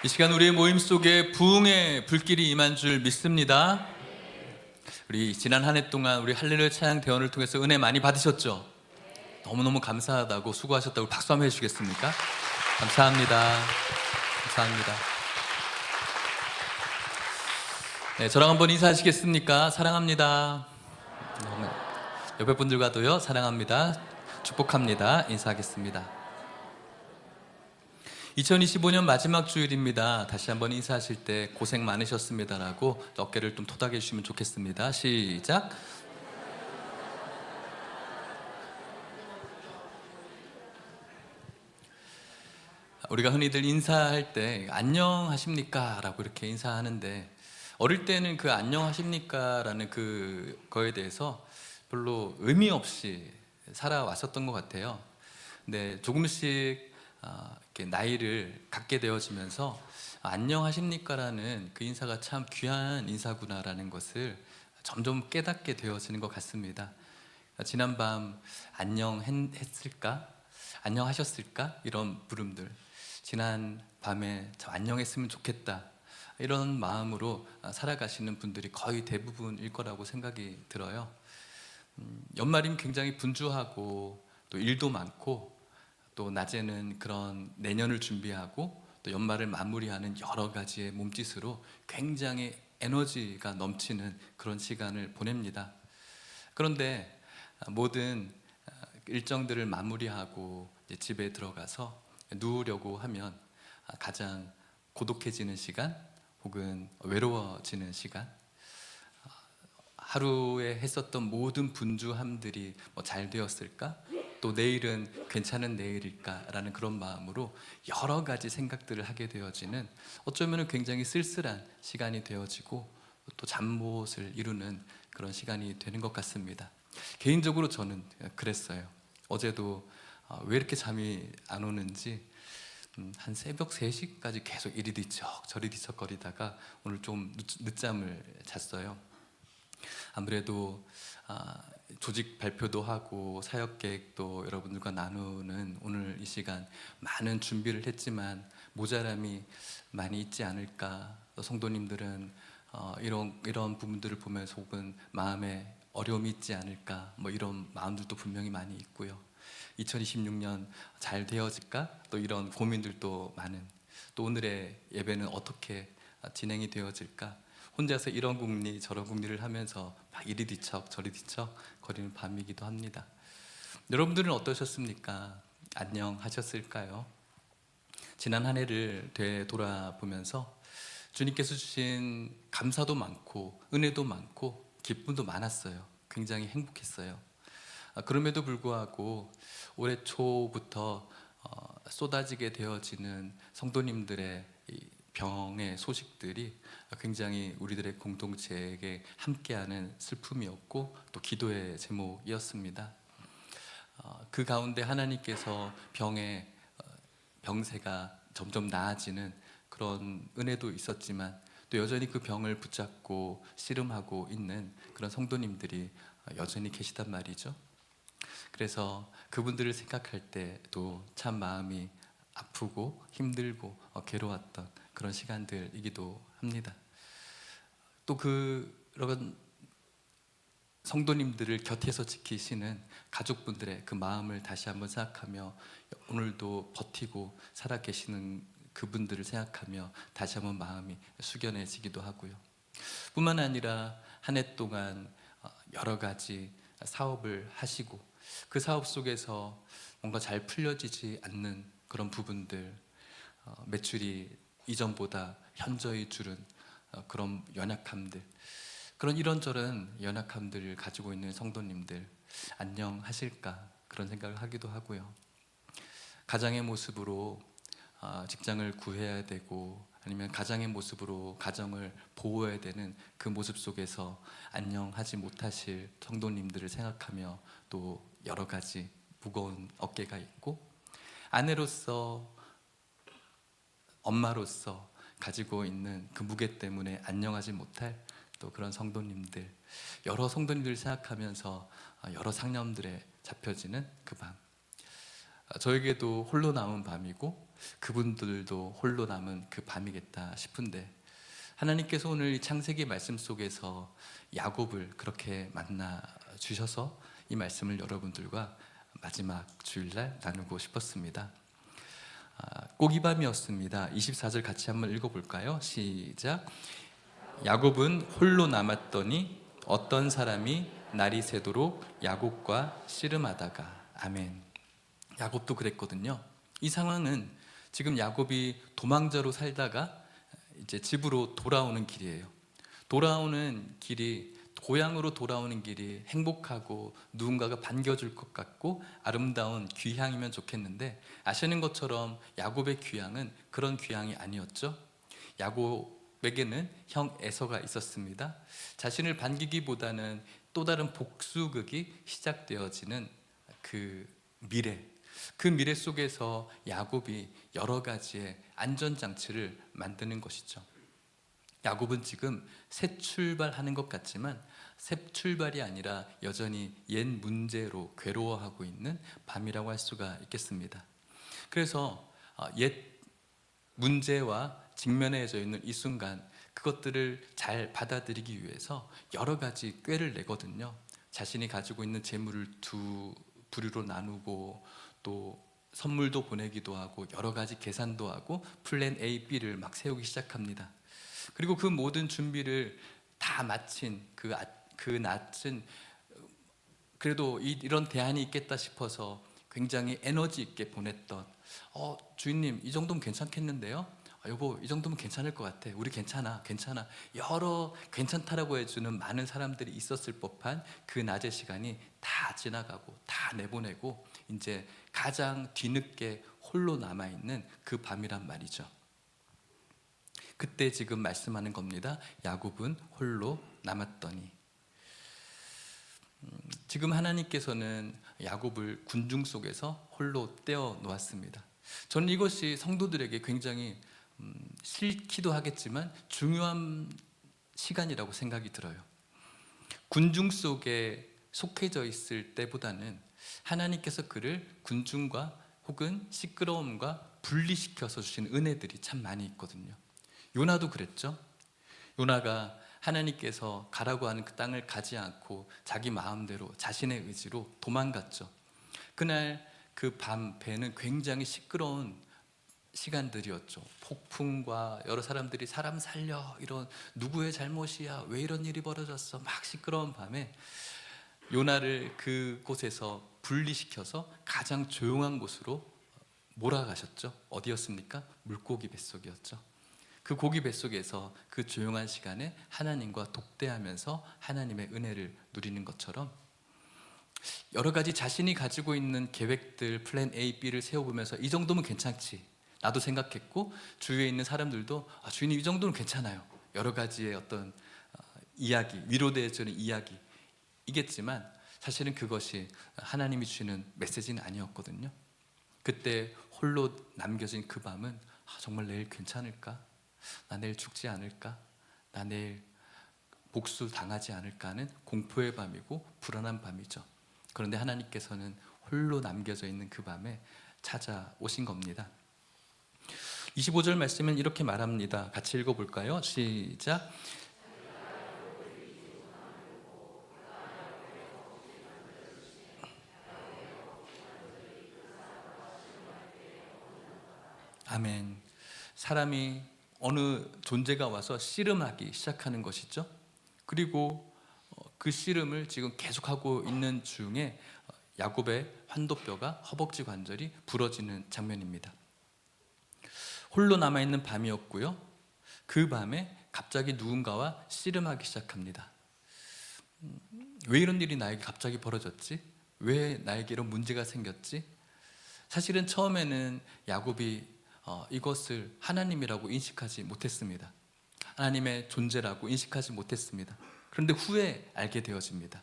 이 시간 우리의 모임 속에 부흥의 불길이 임한 줄 믿습니다. 우리 지난 한 해 동안 우리 할렐루야 찬양 대원을 통해서 은혜 많이 받으셨죠? 너무너무 감사하다고 수고하셨다고 박수 한번 해주시겠습니까? 감사합니다. 감사합니다. 네, 저랑 한번 인사하시겠습니까? 사랑합니다. 옆에 분들과도요, 사랑합니다. 축복합니다. 인사하겠습니다. 2025년 마지막 주일입니다. 다시 한번 인사하실 때 고생 많으셨습니다라고 어깨를 좀 토닥여 주시면 좋겠습니다. 시작. 우리가 흔히들 인사할 때 안녕하십니까? 라고 이렇게 인사하는데 어릴 때는 그 안녕하십니까? 라는 그거에 대해서 별로 의미 없이 살아왔었던 것 같아요. 근데 조금씩 이렇게 나이를 갖게 되어지면서 안녕하십니까라는 그 인사가 참 귀한 인사구나라는 것을 점점 깨닫게 되어지는 것 같습니다. 지난밤 안녕했을까? 안녕하셨을까? 이런 부름들, 지난 밤에 참 안녕했으면 좋겠다 이런 마음으로 살아가시는 분들이 거의 대부분일 거라고 생각이 들어요. 연말이면 굉장히 분주하고 또 일도 많고 또 낮에는 그런 내년을 준비하고 또 연말을 마무리하는 여러 가지의 몸짓으로 굉장히 에너지가 넘치는 그런 시간을 보냅니다. 그런데 모든 일정들을 마무리하고 이제 집에 들어가서 누우려고 하면 가장 고독해지는 시간 혹은 외로워지는 시간, 하루에 했었던 모든 분주함들이 잘 되었을까? 또 내일은 괜찮은 내일일까라는 그런 마음으로 여러 가지 생각들을 하게 되어지는, 어쩌면 굉장히 쓸쓸한 시간이 되어지고 또 잠못을 이루는 그런 시간이 되는 것 같습니다. 개인적으로 저는 그랬어요. 어제도 왜 이렇게 잠이 안 오는지 한 새벽 3시까지 계속 이리 뒤척 저리 뒤척거리다가 오늘 좀 늦잠을 잤어요. 아무래도 조직 발표도 하고 사역 계획도 여러분들과 나누는 오늘 이 시간 많은 준비를 했지만 모자람이 많이 있지 않을까. 성도님들은 이런 부분들을 보면서 혹은 마음에 어려움이 있지 않을까, 이런 마음들도 분명히 많이 있고요. 2026년 잘 되어질까? 또 이런 고민들도 많은, 또 오늘의 예배는 어떻게 진행이 되어질까? 혼자서 이런 궁리 저런 궁리를 하면서 막 이리 뒤척 저리 뒤척 거리는 밤이기도 합니다. 여러분들은 어떠셨습니까? 안녕하셨을까요? 지난 한 해를 되돌아보면서 주님께서 주신 감사도 많고 은혜도 많고 기쁨도 많았어요. 굉장히 행복했어요. 그럼에도 불구하고 올해 초부터 쏟아지게 되어지는 성도님들의 병의 소식들이 굉장히 우리들의 공동체에게 함께하는 슬픔이었고 또 기도의 제목이었습니다. 그 가운데 하나님께서 병세가 점점 나아지는 그런 은혜도 있었지만 또 여전히 그 병을 붙잡고 씨름하고 있는 그런 성도님들이 여전히 계시단 말이죠. 그래서 그분들을 생각할 때도 참 마음이 아프고 힘들고 괴로웠던 그런 시간들이기도 합니다. 또 그런 성도님들을 곁에서 지키시는 가족분들의 그 마음을 다시 한번 생각하며 오늘도 버티고 살아 계시는 그분들을 생각하며 다시 한번 마음이 숙연해지기도 하고요. 뿐만 아니라 한 해 동안 여러 가지 사업을 하시고 그 사업 속에서 뭔가 잘 풀려지지 않는 그런 부분들, 매출이 이전보다 현저히 줄은 그런 연약함들, 그런 이런저런 연약함들을 가지고 있는 성도님들 안녕하실까 그런 생각을 하기도 하고요. 가장의 모습으로 직장을 구해야 되고 아니면 가장의 모습으로 가정을 보호해야 되는 그 모습 속에서 안녕하지 못하실 성도님들을 생각하며 또 여러 가지 무거운 어깨가 있고, 아내로서 엄마로서 가지고 있는 그 무게 때문에 안녕하지 못할 또 그런 성도님들, 여러 성도님들을 생각하면서 여러 상념들에 잡혀지는 그 밤, 저에게도 홀로 남은 밤이고 그분들도 홀로 남은 그 밤이겠다 싶은데, 하나님께서 오늘 이 창세기 말씀 속에서 야곱을 그렇게 만나 주셔서 이 말씀을 여러분들과 마지막 주일날 나누고 싶었습니다. 꼭 이 밤이었습니다. 24절 같이 한번 읽어볼까요? 시작. 야곱은 홀로 남았더니 어떤 사람이 날이 새도록 야곱과 씨름하다가. 아멘. 야곱도 그랬거든요. 이 상황은 지금 야곱이 도망자로 살다가 이제 집으로 돌아오는 길이에요. 돌아오는 길이, 고향으로 돌아오는 길이 행복하고 누군가가 반겨줄 것 같고 아름다운 귀향이면 좋겠는데, 아시는 것처럼 야곱의 귀향은 그런 귀향이 아니었죠. 야곱에게는 형 에서가 있었습니다. 자신을 반기기보다는 또 다른 복수극이 시작되어지는 그 미래 속에서 야곱이 여러 가지의 안전장치를 만드는 것이죠. 야곱은 지금 새 출발하는 것 같지만 새 출발이 아니라 여전히 옛 문제로 괴로워하고 있는 밤이라고 할 수가 있겠습니다. 그래서 옛 문제와 직면해져 있는 이 순간, 그것들을 잘 받아들이기 위해서 여러 가지 꾀를 내거든요. 자신이 가지고 있는 재물을 두 부류로 나누고 또 선물도 보내기도 하고 여러 가지 계산도 하고 플랜 A, B를 막 세우기 시작합니다. 그리고 그 모든 준비를 다 마친 그 낮은, 그래도 이런 대안이 있겠다 싶어서 굉장히 에너지 있게 보냈던, 주인님 이 정도면 괜찮겠는데요? 여보 이 정도면 괜찮을 것 같아. 우리 괜찮아. 여러 괜찮다라고 해주는 많은 사람들이 있었을 법한 그 낮의 시간이 다 지나가고 다 내보내고 이제 가장 뒤늦게 홀로 남아있는 그 밤이란 말이죠. 그때 지금 말씀하는 겁니다. 야곱은 홀로 남았더니. 지금 하나님께서는 야곱을 군중 속에서 홀로 떼어 놓았습니다. 저는 이것이 성도들에게 굉장히 싫기도 하겠지만 중요한 시간이라고 생각이 들어요. 군중 속에 속해져 있을 때보다는 하나님께서 그를 군중과 혹은 시끄러움과 분리시켜서 주신 은혜들이 참 많이 있거든요. 요나도 그랬죠. 요나가 하나님께서 가라고 하는 그 땅을 가지 않고 자기 마음대로 자신의 의지로 도망갔죠. 그날 그 밤 배는 굉장히 시끄러운 시간들이었죠. 폭풍과 여러 사람들이 사람 살려, 이런 누구의 잘못이야, 왜 이런 일이 벌어졌어, 막 시끄러운 밤에 요나를 그곳에서 분리시켜서 가장 조용한 곳으로 몰아가셨죠. 어디였습니까? 물고기 뱃속이었죠. 그 고기 뱃속에서 그 조용한 시간에 하나님과 독대하면서 하나님의 은혜를 누리는 것처럼 여러 가지 자신이 가지고 있는 계획들, 플랜 A, B를 세워보면서 이 정도면 괜찮지, 나도 생각했고 주위에 있는 사람들도 주인님 이 정도는 괜찮아요, 여러 가지의 어떤 이야기, 위로되어주는 이야기이겠지만 사실은 그것이 하나님이 주시는 메시지는 아니었거든요. 그때 홀로 남겨진 그 밤은 정말 내일 괜찮을까? 나 내일 죽지 않을까? 나 내일 복수 당하지 않을까 하는 공포의 밤이고 불안한 밤이죠. 그런데 하나님께서는 홀로 남겨져 있는 그 밤에 찾아오신 겁니다. 25절 말씀은 이렇게 말합니다. 같이 읽어볼까요? 시작. 아멘. 사람이 어느 존재가 와서 씨름하기 시작하는 것이죠. 그리고 그 씨름을 지금 계속하고 있는 중에 야곱의 환도뼈가, 허벅지 관절이 부러지는 장면입니다. 홀로 남아있는 밤이었고요. 그 밤에 갑자기 누군가와 씨름하기 시작합니다. 왜 이런 일이 나에게 갑자기 벌어졌지? 왜 나에게 이런 문제가 생겼지? 사실은 처음에는 야곱이 이것을 하나님이라고 인식하지 못했습니다. 하나님의 존재라고 인식하지 못했습니다. 그런데 후에 알게 되어집니다.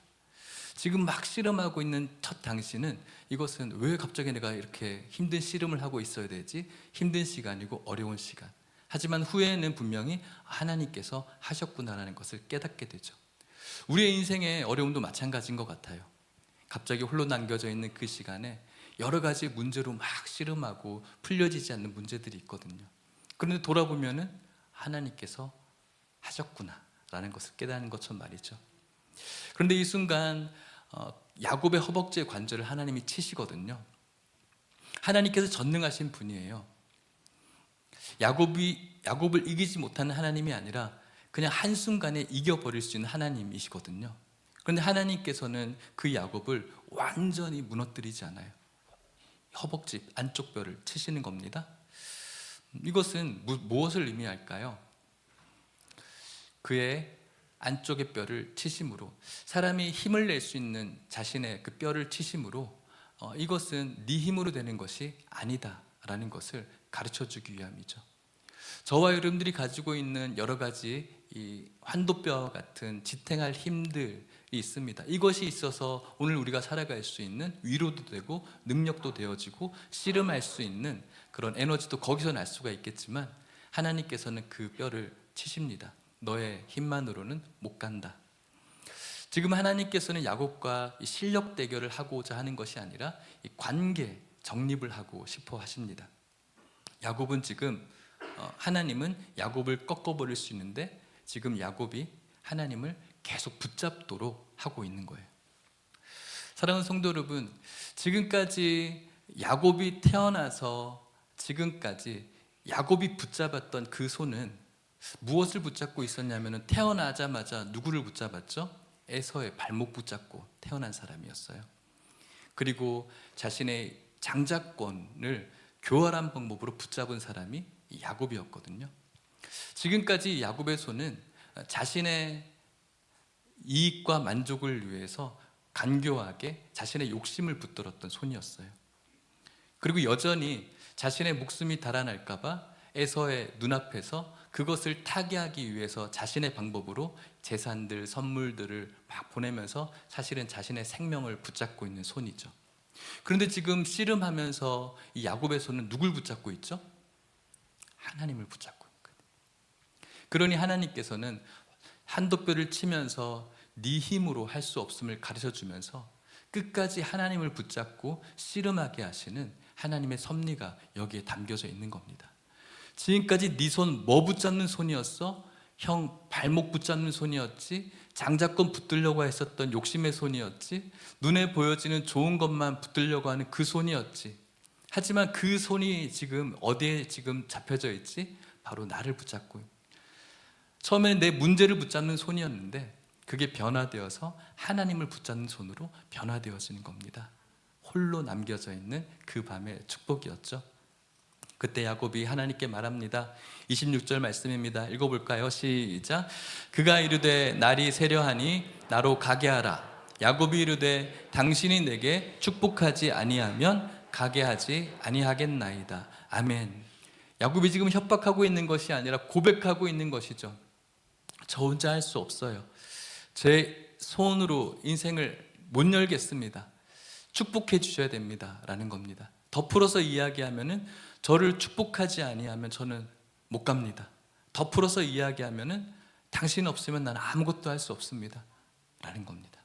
지금 막 씨름하고 있는 첫 당시는 이것은 왜 갑자기 내가 이렇게 힘든 씨름을 하고 있어야 되지? 힘든 시간이고 어려운 시간. 하지만 후에는 분명히 하나님께서 하셨구나라는 것을 깨닫게 되죠. 우리의 인생의 어려움도 마찬가지인 것 같아요. 갑자기 홀로 남겨져 있는 그 시간에 여러 가지 문제로 막 씨름하고 풀려지지 않는 문제들이 있거든요. 그런데 돌아보면은 하나님께서 하셨구나라는 것을 깨닫는 것처럼 말이죠. 그런데 이 순간 야곱의 허벅지의 관절을 하나님이 치시거든요. 하나님께서 전능하신 분이에요. 야곱을 이기지 못하는 하나님이 아니라 그냥 한순간에 이겨버릴 수 있는 하나님이시거든요. 그런데 하나님께서는 그 야곱을 완전히 무너뜨리지 않아요. 허벅지 안쪽 뼈를 치시는 겁니다. 이것은 무엇을 의미할까요? 그의 안쪽의 뼈를 치심으로, 사람이 힘을 낼 수 있는 자신의 그 뼈를 치심으로 이것은 네 힘으로 되는 것이 아니다라는 것을 가르쳐주기 위함이죠. 저와 여러분들이 가지고 있는 여러 가지 이 환도뼈 같은 지탱할 힘들이 있습니다. 이것이 있어서 오늘 우리가 살아갈 수 있는 위로도 되고 능력도 되어지고 씨름할 수 있는 그런 에너지도 거기서 날 수가 있겠지만, 하나님께서는 그 뼈를 치십니다. 너의 힘만으로는 못 간다. 지금 하나님께서는 야곱과 실력 대결을 하고자 하는 것이 아니라 이 관계 정립을 하고 싶어 하십니다. 야곱은 지금 하나님은 야곱을 꺾어버릴 수 있는데 지금 야곱이 하나님을 계속 붙잡도록 하고 있는 거예요. 사랑하는 성도 여러분, 지금까지 야곱이 태어나서 지금까지 야곱이 붙잡았던 그 손은 무엇을 붙잡고 있었냐면, 태어나자마자 누구를 붙잡았죠? 에서의 발목 붙잡고 태어난 사람이었어요. 그리고 자신의 장자권을 교활한 방법으로 붙잡은 사람이 야곱이었거든요. 지금까지 야곱의 손은 자신의 이익과 만족을 위해서 간교하게 자신의 욕심을 붙들었던 손이었어요. 그리고 여전히 자신의 목숨이 달아날까 봐 에서의 눈앞에서 그것을 타개하기 위해서 자신의 방법으로 재산들, 선물들을 막 보내면서 사실은 자신의 생명을 붙잡고 있는 손이죠. 그런데 지금 씨름하면서 이 야곱의 손은 누굴 붙잡고 있죠? 하나님을 붙잡고 있거든요. 그러니 하나님께서는 한도뼈를 치면서 네 힘으로 할 수 없음을 가르쳐주면서 끝까지 하나님을 붙잡고 씨름하게 하시는 하나님의 섭리가 여기에 담겨져 있는 겁니다. 지금까지 네 손 뭐 붙잡는 손이었어? 형 발목 붙잡는 손이었지? 장자권 붙들려고 했었던 욕심의 손이었지? 눈에 보여지는 좋은 것만 붙들려고 하는 그 손이었지? 하지만 그 손이 지금 어디에 지금 잡혀져 있지? 바로 나를 붙잡고, 처음에는 내 문제를 붙잡는 손이었는데 그게 변화되어서 하나님을 붙잡는 손으로 변화되어지는 겁니다. 홀로 남겨져 있는 그 밤의 축복이었죠. 그때 야곱이 하나님께 말합니다. 26절 말씀입니다. 읽어볼까요? 시작. 그가 이르되 날이 세려하니 나로 가게 하라. 야곱이 이르되 당신이 내게 축복하지 아니하면 가게 하지 아니하겠나이다. 아멘. 야곱이 지금 협박하고 있는 것이 아니라 고백하고 있는 것이죠. 저 혼자 할 수 없어요. 제 손으로 인생을 못 열겠습니다. 축복해 주셔야 됩니다 라는 겁니다. 더 풀어서 이야기하면은 저를 축복하지 아니하면 저는 못 갑니다. 더 풀어서 이야기하면은 당신 없으면 나는 아무것도 할 수 없습니다 라는 겁니다.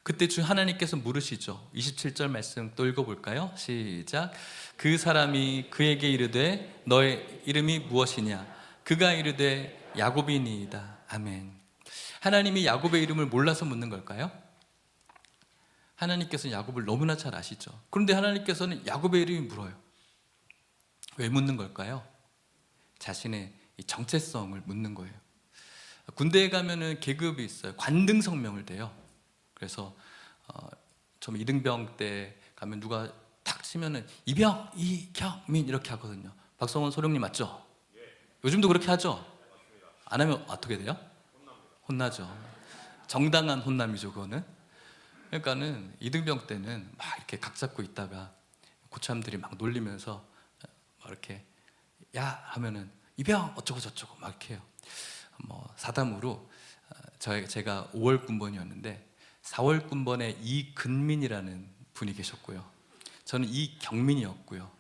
그때 주 하나님께서 물으시죠. 27절 말씀 또 읽어볼까요? 시작. 그 사람이 그에게 이르되 너의 이름이 무엇이냐? 그가 이르되 야곱이니이다. 아멘. 하나님이 야곱의 이름을 몰라서 묻는 걸까요? 하나님께서는 야곱을 너무나 잘 아시죠. 그런데 하나님께서는 야곱의 이름이 물어요. 왜 묻는 걸까요? 자신의 정체성을 묻는 거예요. 군대에 가면은 계급이 있어요. 관등성명을 대요. 그래서 좀 이등병 때 가면 누가 탁 치면은 이병, 이경민 이렇게 하거든요. 박성원 소령님 맞죠? 요즘도 그렇게 하죠? 안 하면 어떻게 돼요? 혼나죠. 정당한 혼남이죠, 그거는. 그러니까는 이등병 때는 막 이렇게 각 잡고 있다가 고참들이 막 놀리면서 막 이렇게 야 하면은 이병 어쩌고 저쩌고 막 이렇게 해요. 뭐 사담으로 제가 5월 군번이었는데 4월 군번에 이근민이라는 분이 계셨고요. 저는 이경민이었고요.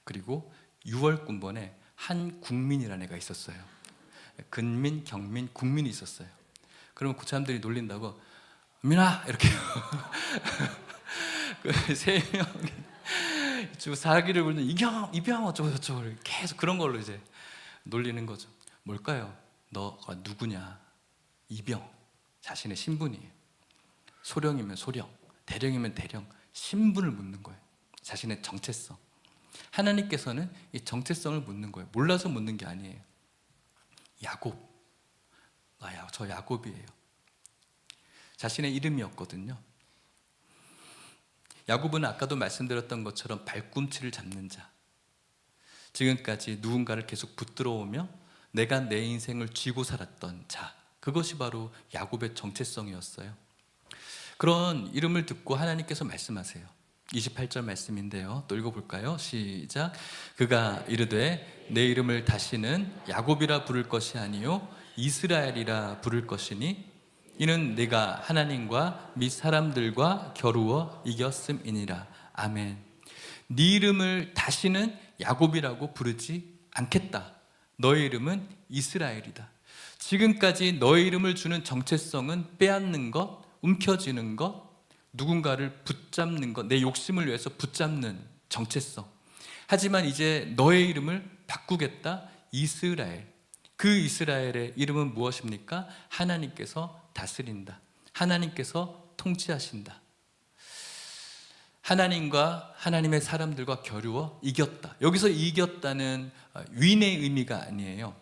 그리고 6월 군번에 한국민이라는 애가 있었어요. 근민, 경민, 국민이 있었어요. 그러면 고참들이 놀린다고 민아 이렇게 그세 명이 주 사기를 부르는 이병 어쩌고 저쩌고 계속 그런 걸로 이제 놀리는 거죠. 뭘까요? 너가 누구냐? 이병, 자신의 신분이에요. 소령이면 소령, 대령이면 대령, 신분을 묻는 거예요. 자신의 정체성. 하나님께서는 이 정체성을 묻는 거예요. 몰라서 묻는 게 아니에요. 야곱, 저 야곱이에요. 자신의 이름이었거든요. 야곱은 아까도 말씀드렸던 것처럼 발꿈치를 잡는 자, 지금까지 누군가를 계속 붙들어오며 내가 내 인생을 쥐고 살았던 자, 그것이 바로 야곱의 정체성이었어요. 그런 이름을 듣고 하나님께서 말씀하세요. 28절 말씀인데요, 또 읽어볼까요? 시작. 그가 이르되 내 이름을 다시는 야곱이라 부를 것이 아니요 이스라엘이라 부를 것이니 이는 네가 하나님과 및 사람들과 겨루어 이겼음이니라. 아멘. 네 이름을 다시는 야곱이라고 부르지 않겠다. 너의 이름은 이스라엘이다. 지금까지 너의 이름을 주는 정체성은 빼앗는 것, 움켜쥐는 것, 누군가를 붙잡는 것, 내 욕심을 위해서 붙잡는 정체성. 하지만 이제 너의 이름을 바꾸겠다. 이스라엘. 그 이스라엘의 이름은 무엇입니까? 하나님께서 다스린다. 하나님께서 통치하신다. 하나님과 하나님의 사람들과 겨루어 이겼다. 여기서 이겼다는 윈의 의미가 아니에요.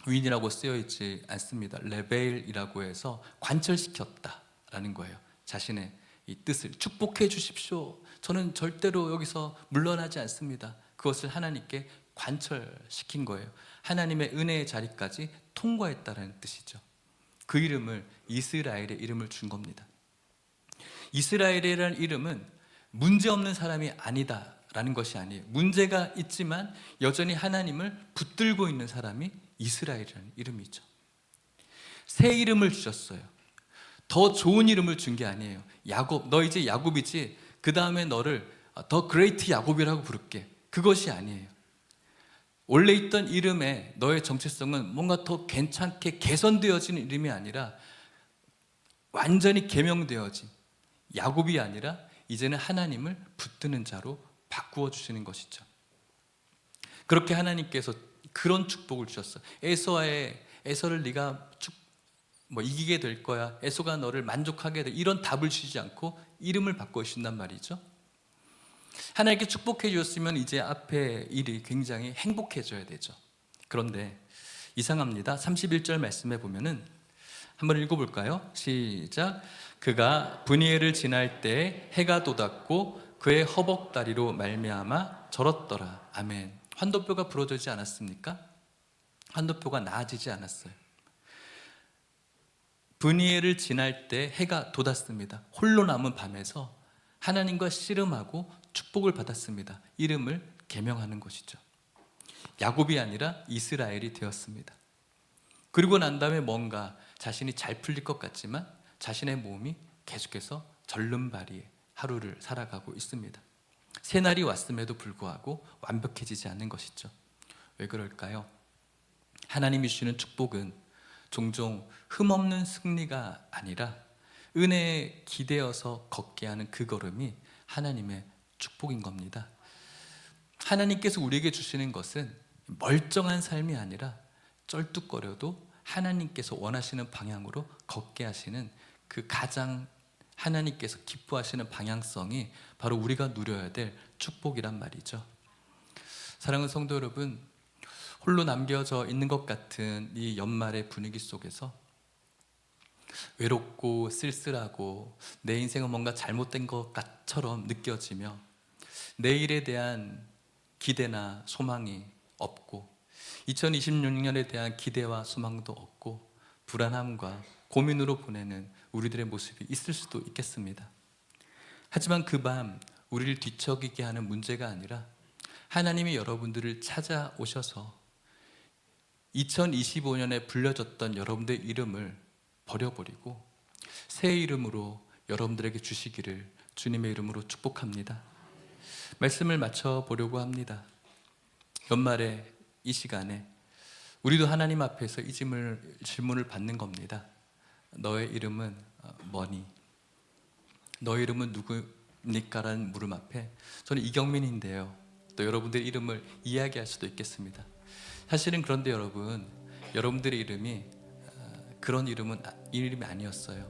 윈이라고 쓰여 있지 않습니다. 레벨이라고 해서 관철시켰다라는 거예요. 자신의 이 뜻을 축복해 주십시오. 저는 절대로 여기서 물러나지 않습니다. 그것을 하나님께 관철시킨 거예요. 하나님의 은혜의 자리까지 통과했다는 뜻이죠. 그 이름을 이스라엘의 이름을 준 겁니다. 이스라엘이라는 이름은 문제없는 사람이 아니다라는 것이 아니에요. 문제가 있지만 여전히 하나님을 붙들고 있는 사람이 이스라엘이라는 이름이죠. 새 이름을 주셨어요. 더 좋은 이름을 준 게 아니에요. 야곱, 너 이제 야곱이지? 그 다음에 너를 더 그레이트 야곱이라고 부를게. 그것이 아니에요. 원래 있던 이름의 너의 정체성은 뭔가 더 괜찮게 개선되어지는 이름이 아니라 완전히 개명되어진 야곱이 아니라 이제는 하나님을 붙드는 자로 바꾸어 주시는 것이죠. 그렇게 하나님께서 그런 축복을 주셨어. 에서를 네가 이기게 될 거야. 에서가 너를 만족하게 돼. 이런 답을 주시지 않고 이름을 바꿔 주신단 말이죠. 하나님께 축복해 주셨으면 이제 앞에 일이 굉장히 행복해져야 되죠. 그런데 이상합니다. 31절 말씀에 보면은 한번 읽어볼까요? 시작. 그가 브니엘을 지날 때 해가 돋았고 그의 허벅다리로 말미암아 절었더라. 아멘. 환도뼈가 부러지지 않았습니까? 환도뼈가 나아지지 않았어요. 브니엘을 지날 때 해가 돋았습니다. 홀로 남은 밤에서 하나님과 씨름하고 축복을 받았습니다. 이름을 계명하는 것이죠. 야곱이 아니라 이스라엘이 되었습니다. 그리고 난 다음에 뭔가 자신이 잘 풀릴 것 같지만 자신의 몸이 계속해서 절름발이의 하루를 살아가고 있습니다. 새날이 왔음에도 불구하고 완벽해지지 않는 것이죠. 왜 그럴까요? 하나님이 주시는 축복은 종종 흠없는 승리가 아니라 은혜에 기대어서 걷게 하는 그 걸음이 하나님의 축복인 겁니다. 하나님께서 우리에게 주시는 것은 멀쩡한 삶이 아니라 쩔뚝거려도 하나님께서 원하시는 방향으로 걷게 하시는 그 가장 하나님께서 기뻐하시는 방향성이 바로 우리가 누려야 될 축복이란 말이죠. 사랑하는 성도 여러분, 홀로 남겨져 있는 것 같은 이 연말의 분위기 속에서 외롭고 쓸쓸하고 내 인생은 뭔가 잘못된 것처럼 느껴지며 내일에 대한 기대나 소망이 없고 2026년에 대한 기대와 소망도 없고 불안함과 고민으로 보내는 우리들의 모습이 있을 수도 있겠습니다. 하지만 그 밤 우리를 뒤척이게 하는 문제가 아니라 하나님이 여러분들을 찾아오셔서 2025년에 불려졌던 여러분들의 이름을 버려버리고 새 이름으로 여러분들에게 주시기를 주님의 이름으로 축복합니다. 말씀을 마쳐보려고 합니다. 연말에 이 시간에 우리도 하나님 앞에서 이 질문을 받는 겁니다. 너의 이름은 뭐니? 너의 이름은 이름입니까라는 물음 앞에 저는 이경민인데요. 또 여러분들의 이름을 이야기할 수도 있겠습니다. 사실은 그런데 여러분, 여러분들의 이름이 그런 이름이 아니었어요.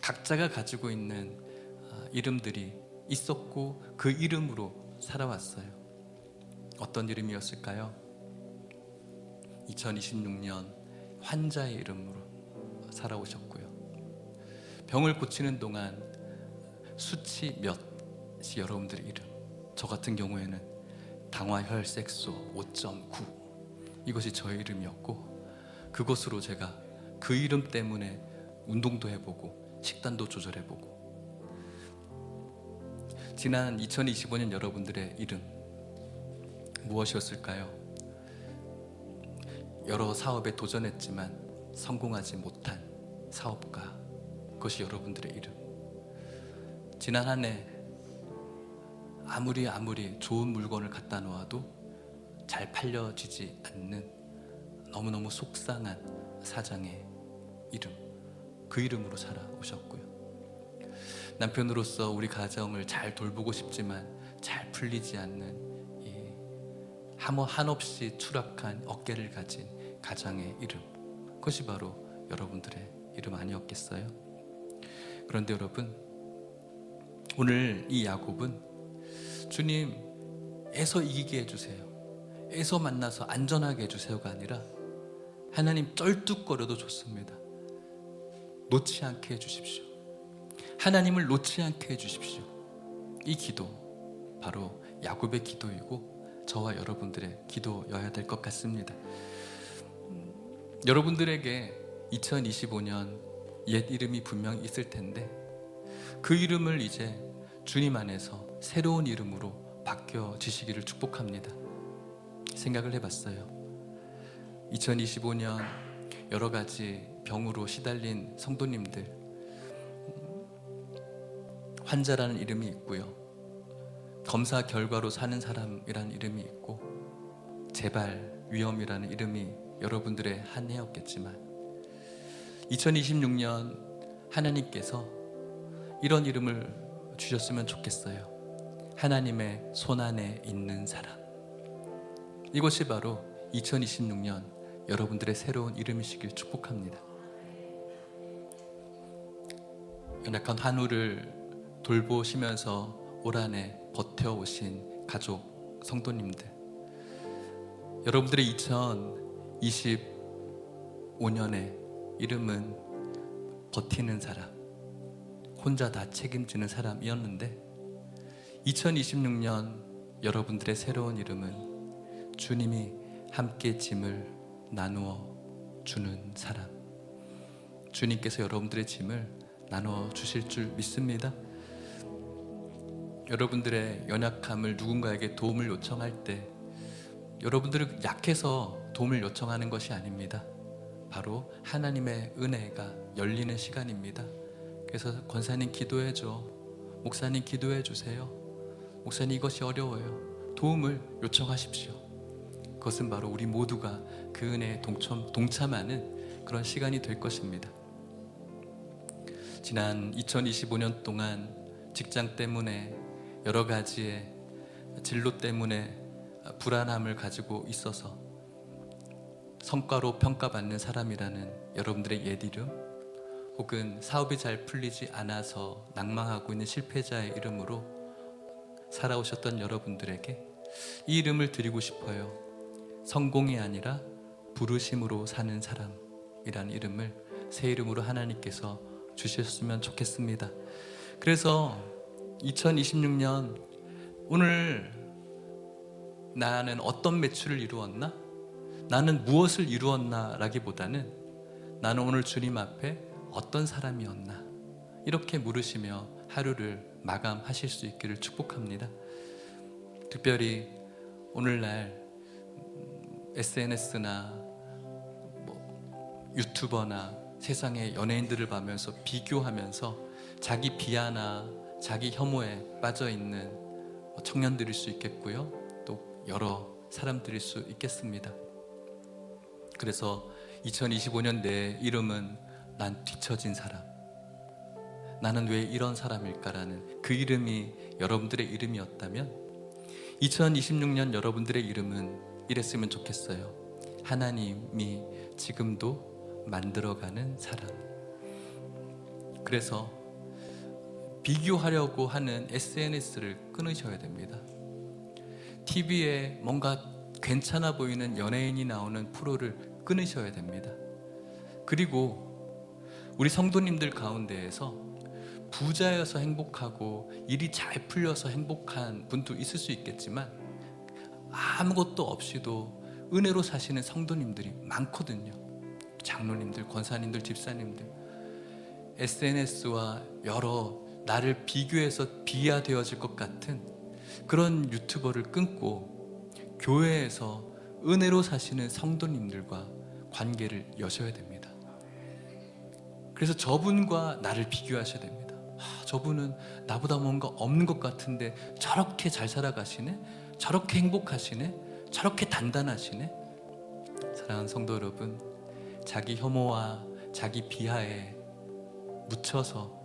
각자가 가지고 있는 이름들이 있었고 그 이름으로 살아왔어요. 어떤 이름이었을까요? 2026년 환자의 이름으로 살아오셨고요. 병을 고치는 동안 수치 몇이 여러분들의 이름. 저 같은 경우에는 당화혈색소 5.9 이것이 저의 이름이었고, 그것으로 제가 그 이름 때문에 운동도 해보고 식단도 조절해보고. 지난 2025년 여러분들의 이름 무엇이었을까요? 여러 사업에 도전했지만 성공하지 못한 사업가, 그것이 여러분들의 이름. 지난 한 해 아무리 좋은 물건을 갖다 놓아도 잘 팔려지지 않는 너무너무 속상한 사장의 이름, 그 이름으로 살아오셨고요. 남편으로서 우리 가정을 잘 돌보고 싶지만 잘 풀리지 않는 이 한없이 추락한 어깨를 가진 가장의 이름, 그것이 바로 여러분들의 이름 아니었겠어요? 그런데 여러분, 오늘 이 야곱은 주님 애서 이기게 해주세요, 애서 만나서 안전하게 해주세요가 아니라 하나님 쩔뚝거려도 좋습니다, 놓지 않게 해주십시오. 하나님을 놓지 않게 해주십시오. 이 기도 바로 야곱의 기도이고 저와 여러분들의 기도여야 될 것 같습니다. 여러분들에게 2025년 옛 이름이 분명히 있을 텐데 그 이름을 이제 주님 안에서 새로운 이름으로 바뀌어지시기를 축복합니다. 생각을 해봤어요. 2025년 여러 가지 병으로 시달린 성도님들, 환자라는 이름이 있고요, 검사 결과로 사는 사람이라는 이름이 있고, 재발 위험이라는 이름이 여러분들의 한 해였겠지만 2026년 하나님께서 이런 이름을 주셨으면 좋겠어요. 하나님의 손안에 있는 사람. 이것이 바로 2026년 여러분들의 새로운 이름이시길 축복합니다. 연약한 한우를 돌보시면서 올 한 해 버텨오신 가족 성도님들, 여러분들의 2025년의 이름은 버티는 사람, 혼자 다 책임지는 사람이었는데 2026년 여러분들의 새로운 이름은 주님이 함께 짐을 나누어 주는 사람. 주님께서 여러분들의 짐을 나누어 주실 줄 믿습니다. 여러분들의 연약함을 누군가에게 도움을 요청할 때 여러분들은 약해서 도움을 요청하는 것이 아닙니다. 바로 하나님의 은혜가 열리는 시간입니다. 그래서 권사님 기도해줘, 목사님 기도해 주세요, 목사님 이것이 어려워요, 도움을 요청하십시오. 그것은 바로 우리 모두가 그 은혜에 동참하는 그런 시간이 될 것입니다. 지난 2025년 동안 직장 때문에 여러 가지의 진로 때문에 불안함을 가지고 있어서 성과로 평가받는 사람이라는 여러분들의 옛 이름, 혹은 사업이 잘 풀리지 않아서 낭망하고 있는 실패자의 이름으로 살아오셨던 여러분들에게 이 이름을 드리고 싶어요. 성공이 아니라 부르심으로 사는 사람이라는 이름을 새 이름으로 하나님께서 주셨으면 좋겠습니다. 그래서 2026년 오늘 나는 어떤 매출을 이루었나? 나는 무엇을 이루었나? 라기보다는 나는 오늘 주님 앞에 어떤 사람이었나? 이렇게 물으시며 하루를 마감하실 수 있기를 축복합니다. 특별히 오늘날 SNS나 유튜버나 세상의 연예인들을 보면서 비교하면서 자기 비하나 자기 혐오에 빠져있는 청년들일 수 있겠고요, 또 여러 사람들일 수 있겠습니다. 그래서 2025년 내 이름은 난 뒤처진 사람, 나는 왜 이런 사람일까라는 그 이름이 여러분들의 이름이었다면 2026년 여러분들의 이름은 이랬으면 좋겠어요. 하나님이 지금도 만들어가는 사람. 그래서 비교하려고 하는 SNS를 끊으셔야 됩니다. TV에 뭔가 괜찮아 보이는 연예인이 나오는 프로를 끊으셔야 됩니다. 그리고 우리 성도님들 가운데에서 부자여서 행복하고 일이 잘 풀려서 행복한 분도 있을 수 있겠지만 아무것도 없이도 은혜로 사시는 성도님들이 많거든요. 장로님들, 권사님들, 집사님들, SNS와 여러 나를 비교해서 비하되어질 것 같은 그런 유튜버를 끊고 교회에서 은혜로 사시는 성도님들과 관계를 여셔야 됩니다. 그래서 저분과 나를 비교하셔야 됩니다. 저분은 나보다 뭔가 없는 것 같은데 저렇게 잘 살아가시네? 저렇게 행복하시네? 저렇게 단단하시네? 사랑하는 성도 여러분, 자기 혐오와 자기 비하에 묻혀서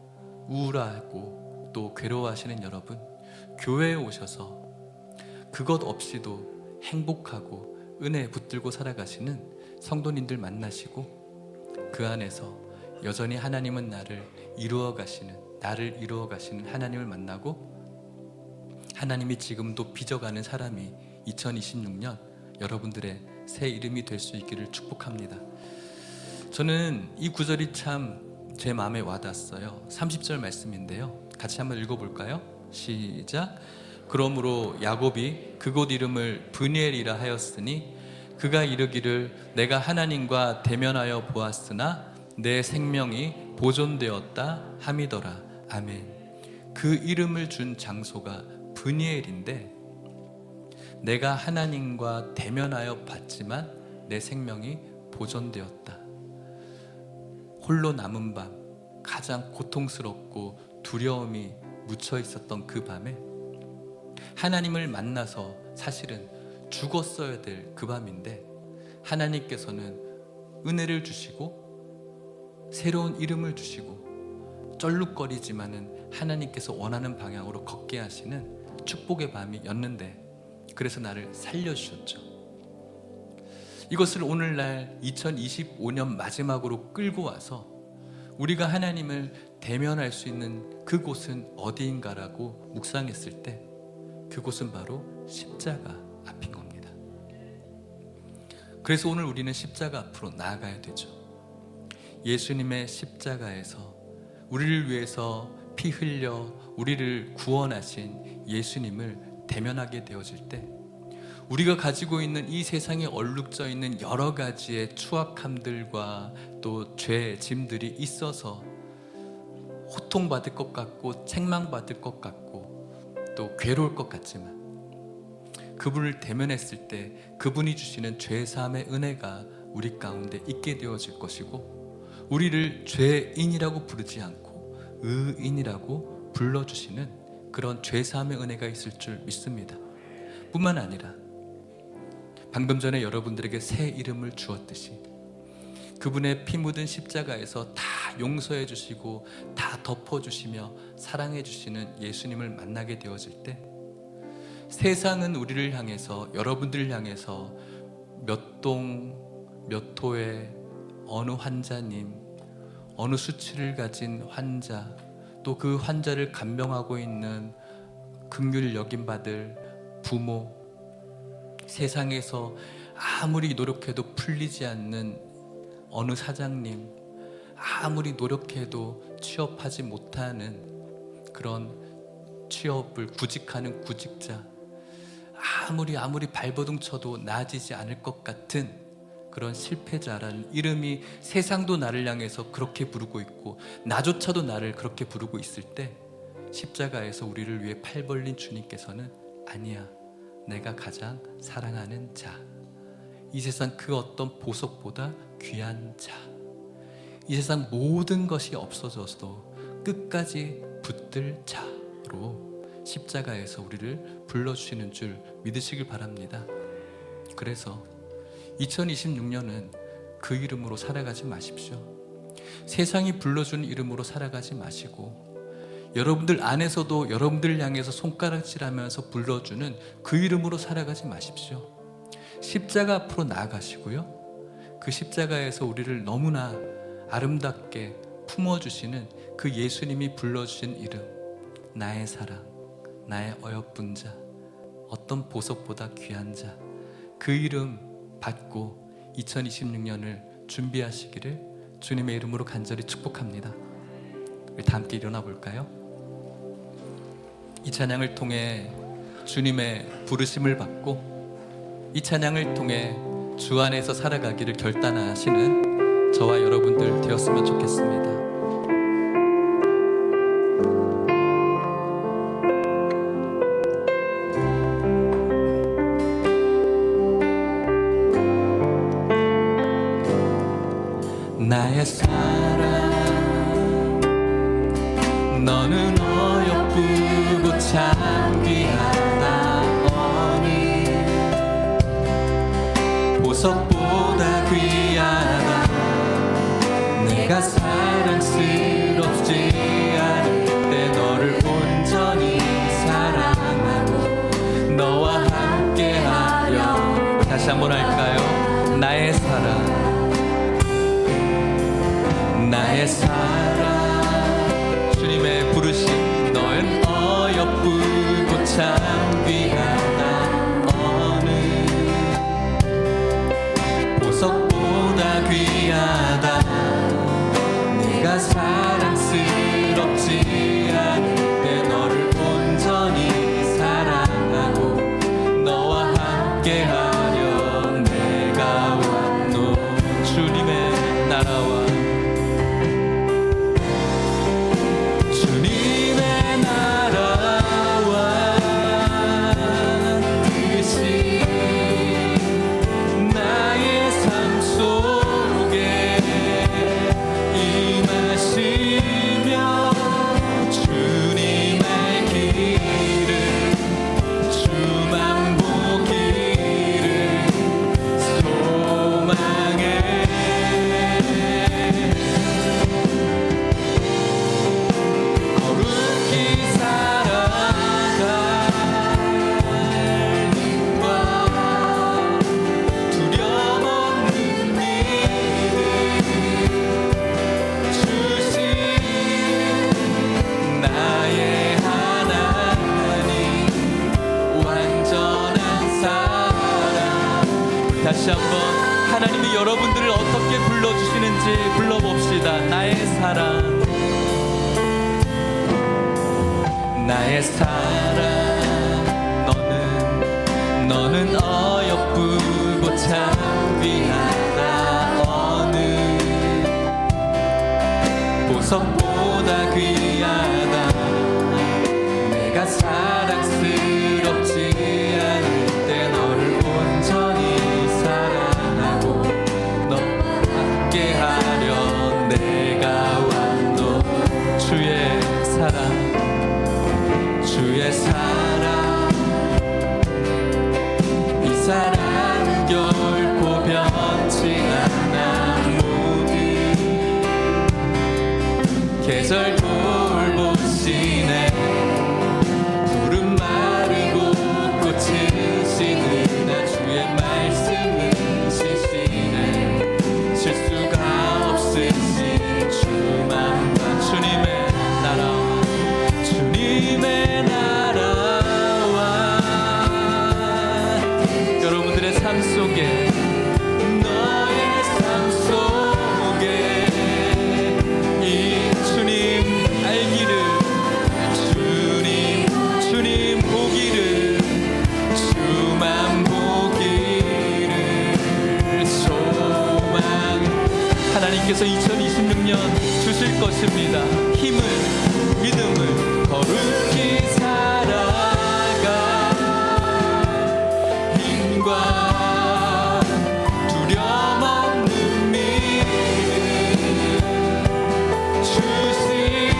우울하고 또 괴로워하시는 여러분, 교회에 오셔서 그것 없이도 행복하고 은혜에 붙들고 살아가시는 성도님들 만나시고 그 안에서 여전히 하나님은 나를 이루어 가시는 하나님을 만나고 하나님이 지금도 빚어가는 사람이 2026년 여러분들의 새 이름이 될 수 있기를 축복합니다. 저는 이 구절이 참 제 마음에 와닿았어요. 30절 말씀인데요, 같이 한번 읽어볼까요? 시작. 그러므로 야곱이 그곳 이름을 브니엘이라 하였으니 그가 이르기를 내가 하나님과 대면하여 보았으나 내 생명이 보존되었다 함이더라. 아멘. 그 이름을 준 장소가 브니엘인데 내가 하나님과 대면하여 봤지만 내 생명이 보존되었다. 홀로 남은 밤, 가장 고통스럽고 두려움이 묻혀 있었던 그 밤에 하나님을 만나서 사실은 죽었어야 될 그 밤인데 하나님께서는 은혜를 주시고 새로운 이름을 주시고 쩔룩거리지만은 하나님께서 원하는 방향으로 걷게 하시는 축복의 밤이었는데 그래서 나를 살려주셨죠. 이것을 오늘날 2025년 마지막으로 끌고 와서 우리가 하나님을 대면할 수 있는 그곳은 어디인가라고 묵상했을 때 그곳은 바로 십자가 앞인 겁니다. 그래서 오늘 우리는 십자가 앞으로 나아가야 되죠. 예수님의 십자가에서 우리를 위해서 피 흘려 우리를 구원하신 예수님을 대면하게 되어질 때 우리가 가지고 있는 이 세상에 얼룩져 있는 여러 가지의 추악함들과 또 죄, 짐들이 있어서 호통받을 것 같고 책망받을 것 같고 또 괴로울 것 같지만 그분을 대면했을 때 그분이 주시는 죄사함의 은혜가 우리 가운데 있게 되어질 것이고 우리를 죄인이라고 부르지 않고 의인이라고 불러주시는 그런 죄사함의 은혜가 있을 줄 믿습니다. 뿐만 아니라 방금 전에 여러분들에게 새 이름을 주었듯이 그분의 피 묻은 십자가에서 다 용서해 주시고 다 덮어 주시며 사랑해 주시는 예수님을 만나게 되어질 때 세상은 우리를 향해서 여러분들을 향해서 몇 동, 몇 호의 어느 환자님, 어느 수치를 가진 환자, 또 그 환자를 간병하고 있는 긍휼 여김받을 부모, 세상에서 아무리 노력해도 풀리지 않는 어느 사장님, 아무리 노력해도 취업하지 못하는 그런 취업을 구직하는 구직자, 아무리 발버둥 쳐도 나아지지 않을 것 같은 그런 실패자라는 이름이 세상도 나를 향해서 그렇게 부르고 있고 나조차도 나를 그렇게 부르고 있을 때 십자가에서 우리를 위해 팔 벌린 주님께서는 아니야, 내가 가장 사랑하는 자, 이 세상 그 어떤 보석보다 귀한 자, 이 세상 모든 것이 없어져도 끝까지 붙들 자로 십자가에서 우리를 불러주시는 줄 믿으시길 바랍니다. 그래서 2026년은 그 이름으로 살아가지 마십시오. 세상이 불러주는 이름으로 살아가지 마시고 여러분들 안에서도 여러분들을 향해서 손가락질하면서 불러주는 그 이름으로 살아가지 마십시오. 십자가 앞으로 나아가시고요, 그 십자가에서 우리를 너무나 아름답게 품어주시는 그 예수님이 불러주신 이름, 나의 사랑, 나의 어여쁜 자, 어떤 보석보다 귀한 자, 그 이름 받고 2026년을 준비하시기를 주님의 이름으로 간절히 축복합니다. 우리 다 함께 일어나 볼까요? 이 찬양을 통해 주님의 부르심을 받고 이 찬양을 통해 주 안에서 살아가기를 결단하시는 저와 여러분들 되었으면 좋겠습니다. 나의 사랑, 너는 어여쁘고 참 귀하다. 어느 보석보다 귀하다. 내가 사랑스럽지 않을 때 너를 온전히 사랑하고 너와 함께하려. 다시 한번 할까요? 나의 사랑, 나의 사랑, 주님의 부르심, 너는 어여쁘고 참 귀하다. 어느 보석보다 귀하다. 네가 사랑스럽지 않을 때 너를 온전히 사랑하고 너와 함께하려 내가 왔노. 주님의 나라와 다시 한번 하나님이 여러분들을 어떻게 불러주시는지 불러봅시다. 나의 사랑, 나의 사랑, 너는 어여쁘고 참 귀하다. 어느 보석보다 귀하다. 내가 사랑스럽지 않을 때 너를 온전히 사랑하고 너와 함께하려 내가 왔노. 주의 사랑, 주의 사랑, 이 사랑은 결코 변치 않아. 모든 계절 돌보시네. 푸른 마르고 꽃은 시드나 주의 말씀은 실시네. 실수가 없으신 주만 봐. 주님의 나라와 주님의 나라와 여러분들의 삶 속에 너의 삶 속에 이 주님 알기를 주님 보기를 주만 보기를 소망. 하나님께서 2026년 주실 것입니다. 힘을 믿음을 거룩히 살아가 힘과 두려움 없는 믿음 주신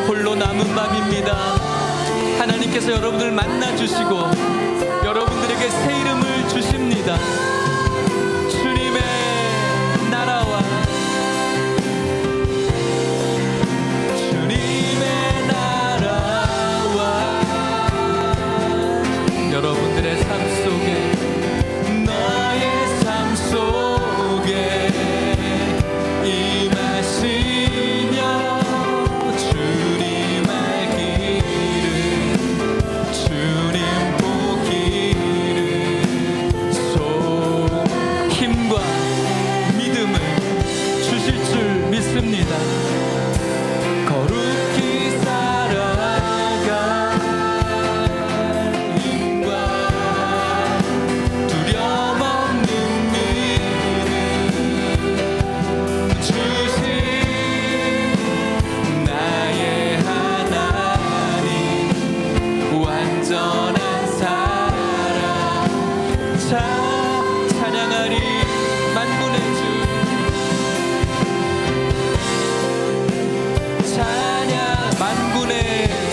홀로 남은 밤입니다. 하나님께서 여러분들을 만나주시고 여러분들에게 새 이름을 주십니다. 주님의 나라와 주님의 찬양하리 만군의 주 찬양 만군의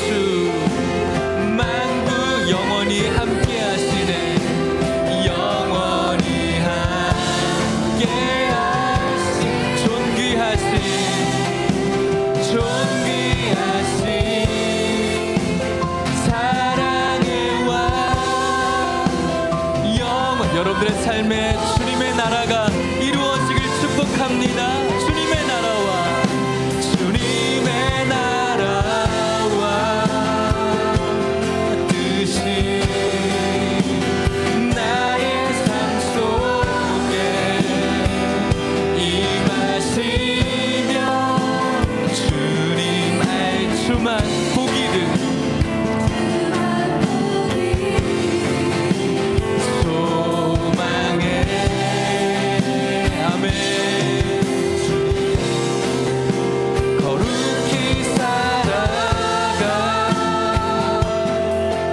주 만군 영원히 함께 하시네 영원히 함께 하시 존귀하신 사랑의 왕 영원 여러분들의 삶에 주님의 나라가 이루어지길 축복합니다. 주님의 나라와 주님의 나라와 뜻이 나의 삶 속에 임하시며 주님 알주만 보기를 소망해 아멘 거룩히 살아가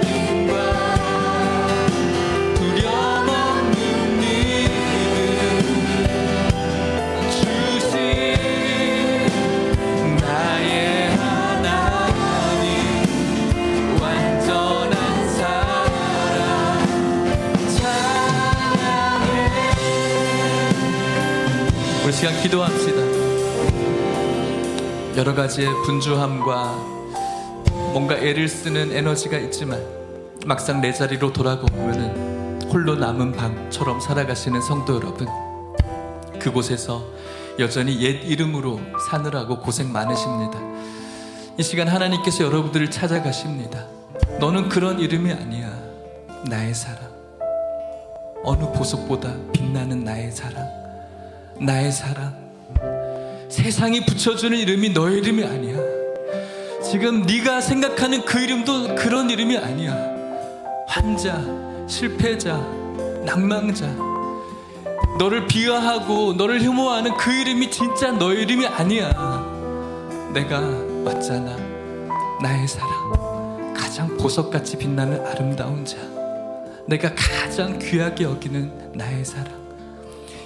힘과 두려움 없는 믿음 주신 나의 하나님 완전한 사랑 찬양해 우리 시간 기도합시다. 여러 가지의 분주함과 뭔가 애를 쓰는 에너지가 있지만 막상 내 자리로 돌아보면은 홀로 남은 밤처럼 살아가시는 성도 여러분, 그곳에서 여전히 옛 이름으로 사느라고 고생 많으십니다. 이 시간 하나님께서 여러분들을 찾아가십니다. 너는 그런 이름이 아니야. 나의 사랑, 어느 보석보다 빛나는 나의 사랑, 나의 사랑. 세상이 붙여주는 이름이 너의 이름이 아니야. 지금 네가 생각하는 그 이름도 그런 이름이 아니야. 환자, 실패자, 낭망자, 너를 비하하고 너를 혐오하는 그 이름이 진짜 너의 이름이 아니야. 내가 왔잖아. 나의 사랑, 가장 보석같이 빛나는 아름다운 자, 내가 가장 귀하게 여기는 나의 사랑.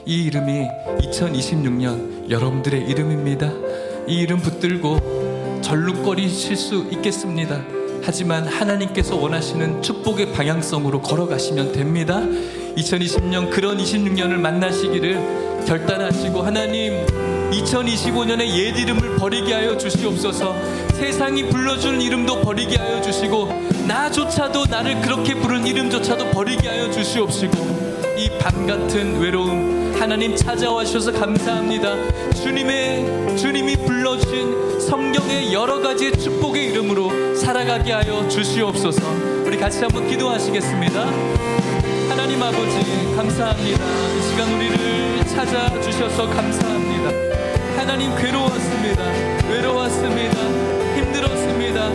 이 이름이 2026년 여러분들의 이름입니다. 이 이름 붙들고 절룩거리실 수 있겠습니다. 하지만 하나님께서 원하시는 축복의 방향성으로 걸어가시면 됩니다. 2020년 그런 26년을 만나시기를 결단하시고, 하나님 2025년에 옛 이름을 버리게 하여 주시옵소서. 세상이 불러주는 이름도 버리게 하여 주시고, 나조차도 나를 그렇게 부른 이름조차도 버리게 하여 주시옵시고, 이 밤같은 외로움 하나님 찾아와 주셔서 감사합니다. 주님이 불러주신 성경의 여러 가지의 축복의 이름으로 살아가게 하여 주시옵소서. 우리 같이 한번 기도하시겠습니다. 하나님 아버지 감사합니다. 이 시간 우리를 찾아주셔서 감사합니다. 하나님 외로웠습니다. 힘들었습니다.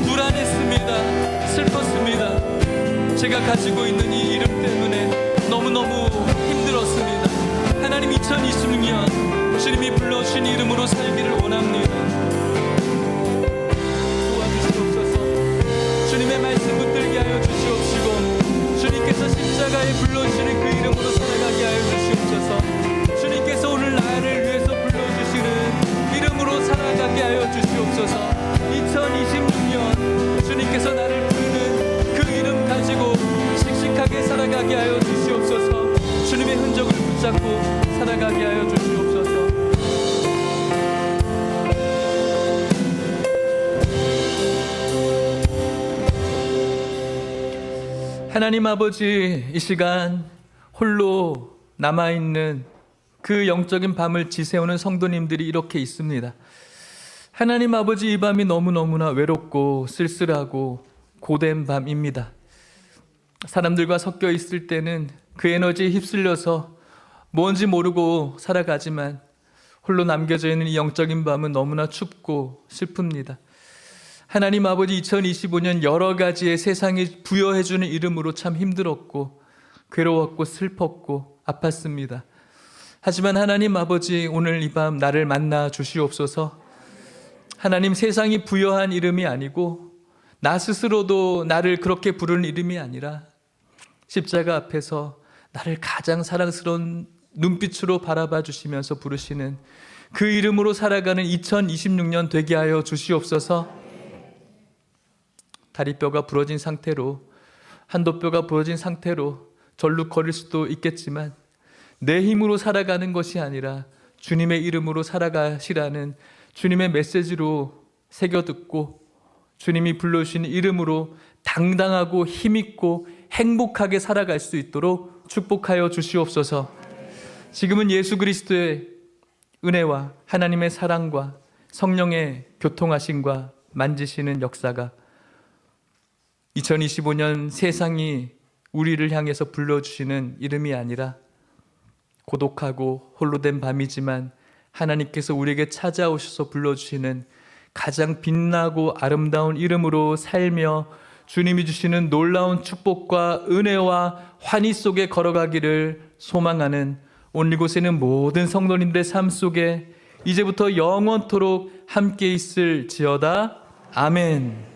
불안했습니다. 슬펐습니다. 제가 가지고 있는 이 이름 때문에 너무너무 힘들었습니다. 하나님 2026년 주님이 불러주신 이름으로 살기를 원합니다. 도와주시옵소서. 주님의 말씀 붙들게 하여 주시옵시고, 주님께서 십자가에 불러주시는 그 이름으로 살아가게 하여 주시옵소서. 주님께서 오늘 나를 위해서 불러주시는 이름으로 살아가게 하여 주시옵소서. 2026년 주님께서 나를 부르는 그 이름 가지고 씩씩하게 살아가게 하여 주시옵소서. 주님의 흔적을 붙잡고 살아가게 하여 주시옵소서. 하나님 아버지, 이 시간 홀로 남아있는 그 영적인 밤을 지새우는 성도님들이 이렇게 있습니다. 하나님 아버지, 이 밤이 너무너무나 외롭고 쓸쓸하고 고된 밤입니다. 사람들과 섞여 있을 때는 그 에너지에 휩쓸려서 뭔지 모르고 살아가지만, 홀로 남겨져 있는 이 영적인 밤은 너무나 춥고 슬픕니다. 하나님 아버지, 2025년 여러 가지의 세상이 부여해주는 이름으로 참 힘들었고 괴로웠고 슬펐고 아팠습니다. 하지만 하나님 아버지, 오늘 이 밤 나를 만나 주시옵소서. 하나님, 세상이 부여한 이름이 아니고 나 스스로도 나를 그렇게 부르는 이름이 아니라 십자가 앞에서 나를 가장 사랑스러운 눈빛으로 바라봐 주시면서 부르시는 그 이름으로 살아가는 2026년 되게 하여 주시옵소서. 다리뼈가 부러진 상태로, 한도뼈가 부러진 상태로 절룩거릴 수도 있겠지만 내 힘으로 살아가는 것이 아니라 주님의 이름으로 살아가시라는 주님의 메시지로 새겨듣고 주님이 불러주시는 이름으로 당당하고 힘있고 행복하게 살아갈 수 있도록 축복하여 주시옵소서. 지금은 예수 그리스도의 은혜와 하나님의 사랑과 성령의 교통하심과 만지시는 역사가 2025년 세상이 우리를 향해서 불러주시는 이름이 아니라 고독하고 홀로 된 밤이지만 하나님께서 우리에게 찾아오셔서 불러주시는 가장 빛나고 아름다운 이름으로 살며 주님이 주시는 놀라운 축복과 은혜와 환희 속에 걸어가기를 소망하는 오늘 이곳에 있는 모든 성도님들의 삶 속에 이제부터 영원토록 함께 있을지어다. 아멘.